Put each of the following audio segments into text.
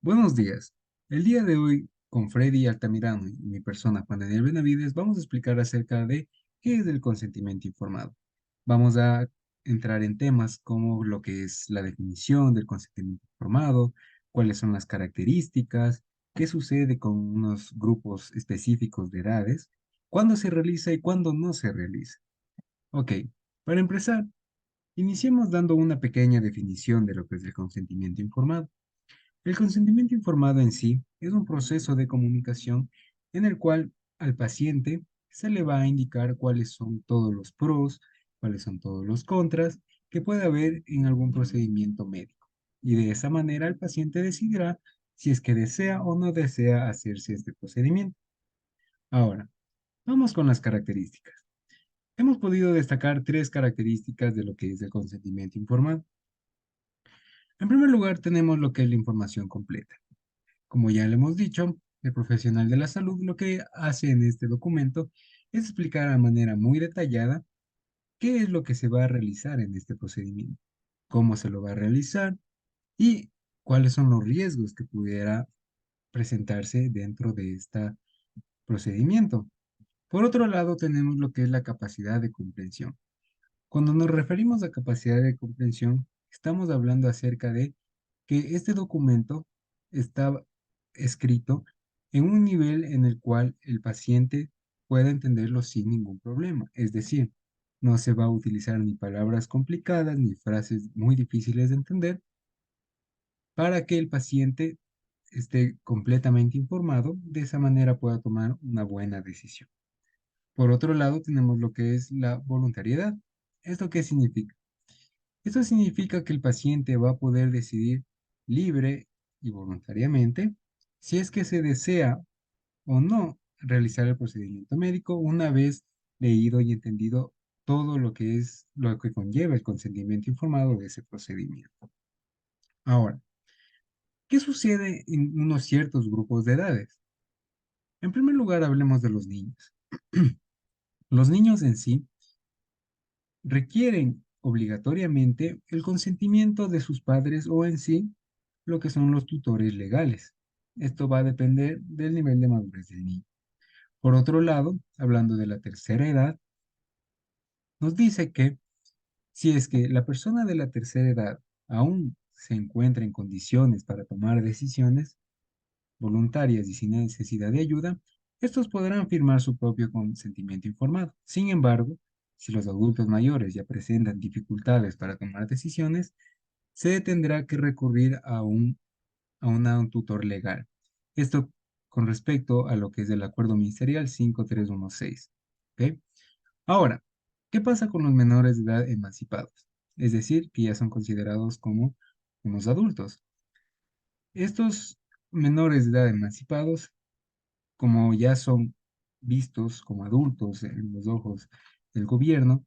Buenos días. El día de hoy, con Freddy Altamirano y mi persona, Juan Daniel Benavides, vamos a explicar acerca de qué es el consentimiento informado. Vamos a entrar en temas como lo que es la definición del consentimiento informado, cuáles son las características, qué sucede con unos grupos específicos de edades, cuándo se realiza y cuándo no se realiza. Ok, para empezar, iniciemos dando una pequeña definición de lo que es el consentimiento informado. El consentimiento informado en sí es un proceso de comunicación en el cual al paciente se le va a indicar cuáles son todos los pros, cuáles son todos los contras que puede haber en algún procedimiento médico. Y de esa manera el paciente decidirá si es que desea o no desea hacerse este procedimiento. Ahora, vamos con las características. Hemos podido destacar tres características de lo que es el consentimiento informado. En primer lugar, tenemos lo que es la información completa. Como ya le hemos dicho, el profesional de la salud lo que hace en este documento es explicar de manera muy detallada qué es lo que se va a realizar en este procedimiento, cómo se lo va a realizar y cuáles son los riesgos que pudiera presentarse dentro de este procedimiento. Por otro lado, tenemos lo que es la capacidad de comprensión. Cuando nos referimos a capacidad de comprensión, estamos hablando acerca de que este documento está escrito en un nivel en el cual el paciente pueda entenderlo sin ningún problema. Es decir, no se va a utilizar ni palabras complicadas ni frases muy difíciles de entender para que el paciente esté completamente informado, de esa manera pueda tomar una buena decisión. Por otro lado, tenemos lo que es la voluntariedad. ¿Esto qué significa? Esto significa que el paciente va a poder decidir libre y voluntariamente si es que se desea o no realizar el procedimiento médico una vez leído y entendido todo lo que es lo que conlleva el consentimiento informado de ese procedimiento. Ahora, ¿qué sucede en unos ciertos grupos de edades? En primer lugar, hablemos de los niños. Los niños en sí requieren obligatoriamente el consentimiento de sus padres o en sí lo que son los tutores legales. Esto va a depender del nivel de madurez del niño. Por otro lado, hablando de la tercera edad, nos dice que si es que la persona de la tercera edad aún se encuentra en condiciones para tomar decisiones voluntarias y sin necesidad de ayuda, estos podrán firmar su propio consentimiento informado. Sin embargo, si los adultos mayores ya presentan dificultades para tomar decisiones, se tendrá que recurrir a un tutor legal. Esto con respecto a lo que es el Acuerdo Ministerial 5316. ¿Ok? Ahora, ¿qué pasa con los menores de edad emancipados? Es decir, que ya son considerados como unos adultos. Estos menores de edad emancipados, como ya son vistos como adultos en los ojos del gobierno,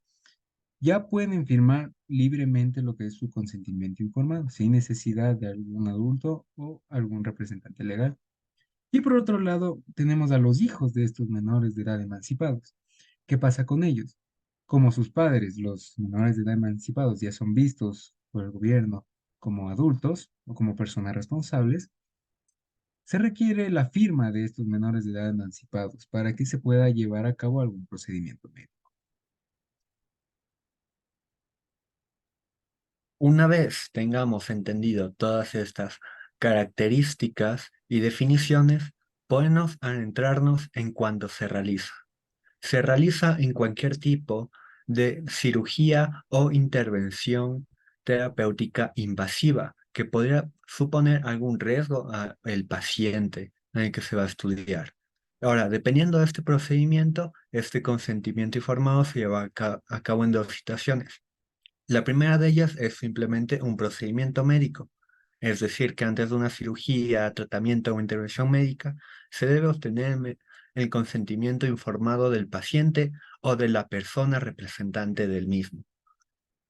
ya pueden firmar libremente lo que es su consentimiento informado, sin necesidad de algún adulto o algún representante legal. Y por otro lado, tenemos a los hijos de estos menores de edad emancipados. ¿Qué pasa con ellos? Como sus padres, los menores de edad emancipados, ya son vistos por el gobierno como adultos o como personas responsables, se requiere la firma de estos menores de edad emancipados para que se pueda llevar a cabo algún procedimiento médico. Una vez tengamos entendido todas estas características y definiciones, podemos adentrarnos en cuándo se realiza. Se realiza en cualquier tipo de cirugía o intervención terapéutica invasiva que podría suponer algún riesgo al paciente en el que se va a estudiar. Ahora, dependiendo de este procedimiento, este consentimiento informado se lleva a cabo en dos situaciones. La primera de ellas es simplemente un procedimiento médico, es decir, que antes de una cirugía, tratamiento o intervención médica, se debe obtener el consentimiento informado del paciente o de la persona representante del mismo.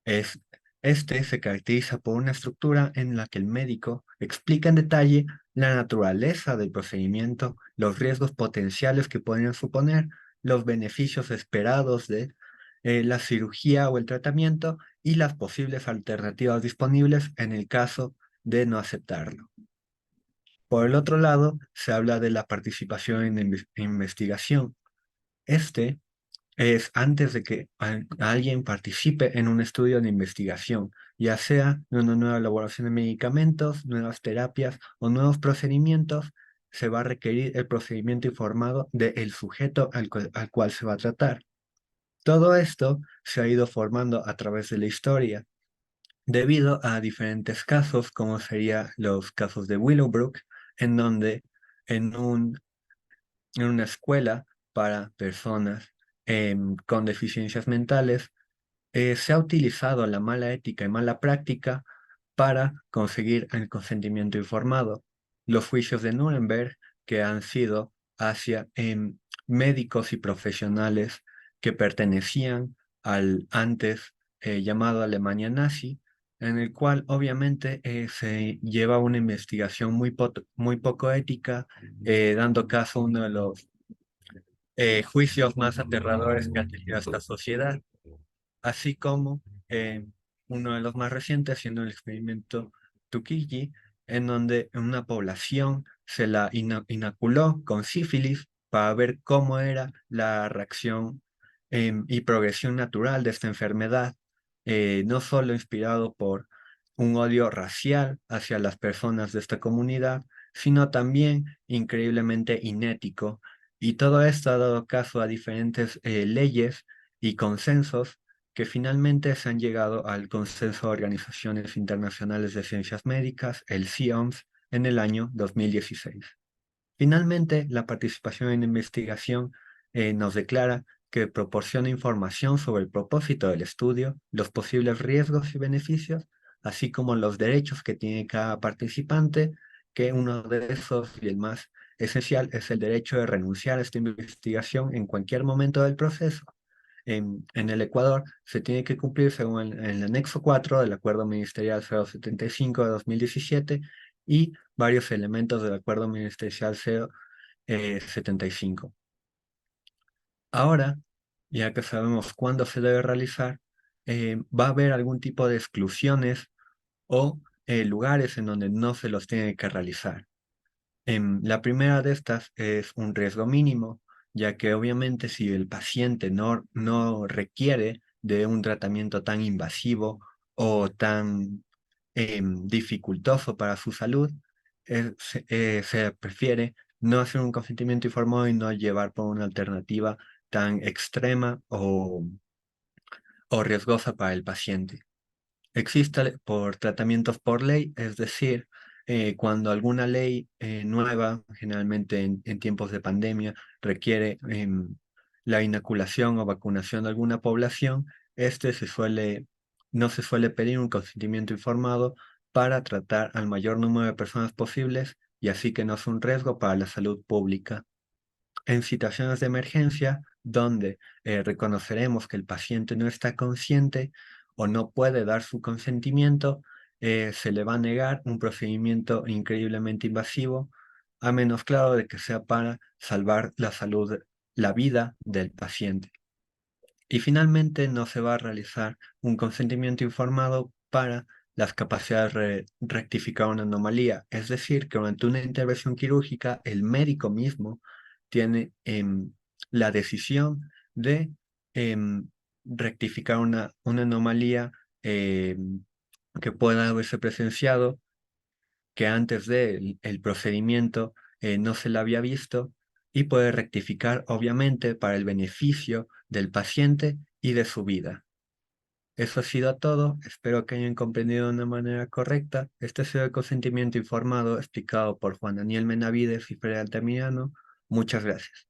Es, este se caracteriza por una estructura en la que el médico explica en detalle la naturaleza del procedimiento, los riesgos potenciales que pueden suponer, los beneficios esperados de la cirugía o el tratamiento y las posibles alternativas disponibles en el caso de no aceptarlo. Por el otro lado, se habla de la participación en investigación. Este es antes de que alguien participe en un estudio de investigación, ya sea en una nueva elaboración de medicamentos, nuevas terapias o nuevos procedimientos, se va a requerir el procedimiento informado del sujeto al cual se va a tratar. Todo esto se ha ido formando a través de la historia, debido a diferentes casos, como serían los casos de Willowbrook, en donde en en una escuela para personas con deficiencias mentales, se ha utilizado la mala ética y mala práctica para conseguir el consentimiento informado. Los juicios de Nuremberg, que han sido hacia médicos y profesionales que pertenecían al antes llamado Alemania nazi, en el cual obviamente se lleva una investigación muy poco ética, dando caso a uno de los juicios más aterradores que ha tenido esta sociedad, así como eh, uno de los más recientes, siendo el experimento Tukigi, en donde en una población se la inoculó con sífilis para ver cómo era la reacción y progresión natural de esta enfermedad, no solo inspirado por un odio racial hacia las personas de esta comunidad, sino también increíblemente inético. Y todo esto ha dado caso a diferentes leyes y consensos que finalmente se han llegado al Consenso de Organizaciones Internacionales de Ciencias Médicas, el CIOMS, en el año 2016. Finalmente, la participación en investigación nos declara que proporciona información sobre el propósito del estudio, los posibles riesgos y beneficios, así como los derechos que tiene cada participante, que uno de esos y el más esencial es el derecho de renunciar a esta investigación en cualquier momento del proceso. En el Ecuador se tiene que cumplir según el anexo 4 del Acuerdo Ministerial 075 de 2017 y varios elementos del Acuerdo Ministerial 075. Ahora, ya que sabemos cuándo se debe realizar, va a haber algún tipo de exclusiones o lugares en donde no se los tiene que realizar. La primera de estas es un riesgo mínimo, ya que obviamente si el paciente no requiere de un tratamiento tan invasivo o tan dificultoso para su salud, se prefiere no hacer un consentimiento informado y no llevar por una alternativa tan extrema o riesgosa para el paciente. Existe por tratamientos por ley, es decir, cuando alguna ley nueva, generalmente en tiempos de pandemia, requiere la inoculación o vacunación de alguna población, no se suele pedir un consentimiento informado para tratar al mayor número de personas posibles y así que no es un riesgo para la salud pública. En situaciones de emergencia, donde reconoceremos que el paciente no está consciente o no puede dar su consentimiento, se le va a negar un procedimiento increíblemente invasivo, a menos claro de que sea para salvar la salud, la vida del paciente. Y finalmente no se va a realizar un consentimiento informado para las capacidades de rectificar una anomalía. Es decir, que durante una intervención quirúrgica el médico mismo tiene la decisión de em, rectificar una anomalía que pueda haberse presenciado, que antes del el procedimiento no se la había visto y puede rectificar obviamente para el beneficio del paciente y de su vida. Eso ha sido todo, espero que hayan comprendido de una manera correcta. Este ha sido el consentimiento informado explicado por Juan Daniel Menavides y Fred Altamirano. Muchas gracias.